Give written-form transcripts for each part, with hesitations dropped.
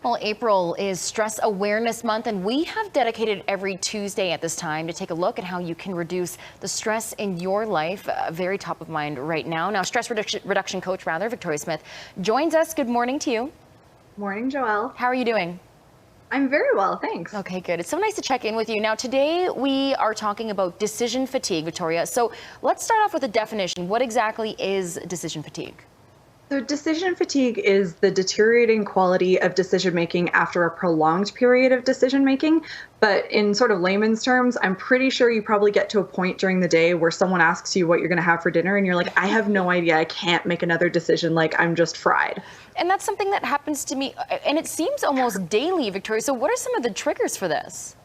Well, April is Stress Awareness Month, and we have dedicated every Tuesday at this time to take a look at how you can reduce the stress in your life. Very top of mind right now. Now, stress reduction coach, Victoria Smith, joins us. Good morning to you. Morning, Joelle. How are you doing? I'm very well, thanks. Okay, good. It's so nice to check in with you. Now, today we are talking about decision fatigue, Victoria. So let's start off with a definition. What exactly is decision fatigue? So decision fatigue is the deteriorating quality of decision making after a prolonged period of decision making. But in sort of layman's terms, I'm pretty sure you probably get to a point during the day where someone asks you what you're going to have for dinner and you're like, I have no idea. I can't make another decision. Like, I'm just fried. And that's something that happens to me, and it seems almost daily, Victoria. So what are some of the triggers for this?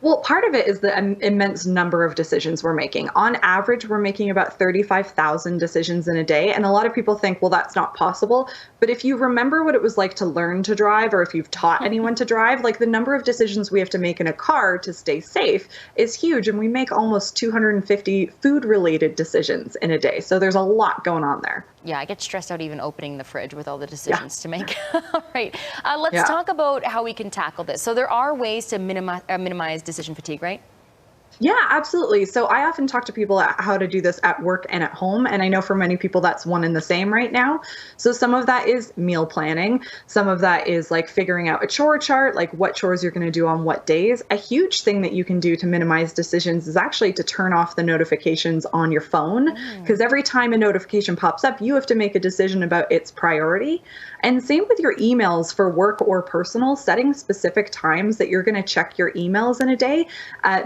Well, part of it is the immense number of decisions we're making. On average, we're making about 35,000 decisions in a day. And a lot of people think, well, that's not possible. But if you remember what it was like to learn to drive, or if you've taught anyone to drive, like the number of decisions we have to make in a car to stay safe is huge. And we make almost 250 food-related decisions in a day. So there's a lot going on there. Yeah, I get stressed out even opening the fridge with all the decisions to make. All right, let's talk about how we can tackle this. So there are ways to minimize decision fatigue, right? Yeah, absolutely. So I often talk to people about how to do this at work and at home. And I know for many people that's one and the same right now. So some of that is meal planning. Some of that is like figuring out a chore chart, like what chores you're going to do on what days. A huge thing that you can do to minimize decisions is actually to turn off the notifications on your phone. Because every time a notification pops up, you have to make a decision about its priority. And same with your emails for work or personal. Setting specific times that you're going to check your emails in a day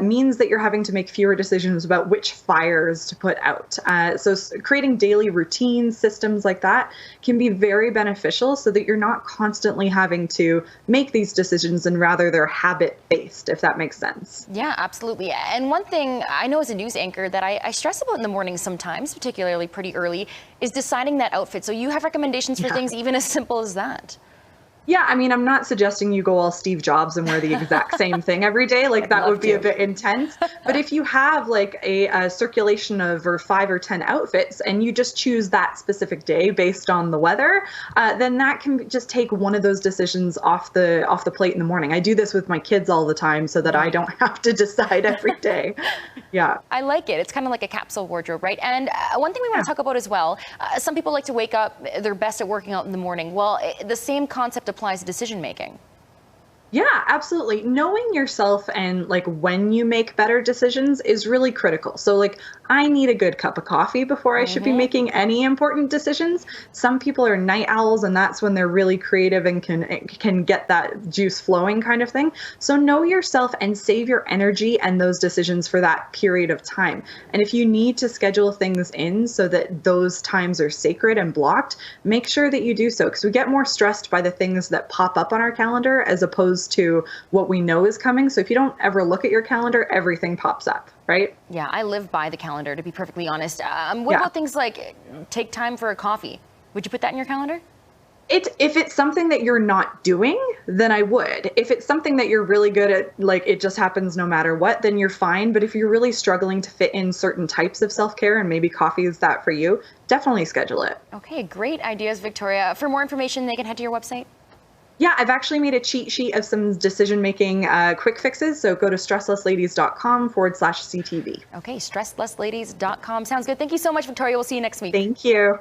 means that you're having to make fewer decisions about which fires to put out. So creating daily routines, systems like that can be very beneficial so that you're not constantly having to make these decisions and rather they're habit-based, if that makes sense. Yeah, absolutely. And one thing I know as a news anchor that I stress about in the morning sometimes, particularly pretty early, is deciding that outfit. So you have recommendations for things even as simple as that? Yeah, I mean, I'm not suggesting you go all Steve Jobs and wear the exact same thing every day. Like that would be a bit intense. But if you have like a circulation of or 5 or 10 outfits and you just choose that specific day based on the weather, then that can just take one of those decisions off the plate in the morning. I do this with my kids all the time so that I don't have to decide every day. Yeah. I like it. It's kind of like a capsule wardrobe, right? And one thing we want to talk about as well, some people like to wake up, they're best at working out in the morning. Well, the same concept applies to decision making. Yeah, absolutely. Knowing yourself and like when you make better decisions is really critical. So like I need a good cup of coffee before I should be making any important decisions. Some people are night owls and that's when they're really creative and can get that juice flowing kind of thing. So know yourself and save your energy and those decisions for that period of time. And if you need to schedule things in so that those times are sacred and blocked, make sure that you do so because we get more stressed by the things that pop up on our calendar as opposed to what we know is coming. So if you don't ever look at your calendar, everything pops up, right? Yeah, I live by the calendar, to be perfectly honest. What about things like take time for a coffee? Would you put that in your calendar? If it's something that you're not doing, then I would. If it's something that you're really good at, like it just happens no matter what, then you're fine. But if you're really struggling to fit in certain types of self-care and maybe coffee is that for you, definitely schedule it. Okay, great ideas, Victoria. For more information, they can head to your website. Yeah, I've actually made a cheat sheet of some decision-making quick fixes. So go to stresslessladies.com/CTV. Okay, stresslessladies.com. Sounds good. Thank you so much, Victoria. We'll see you next week. Thank you.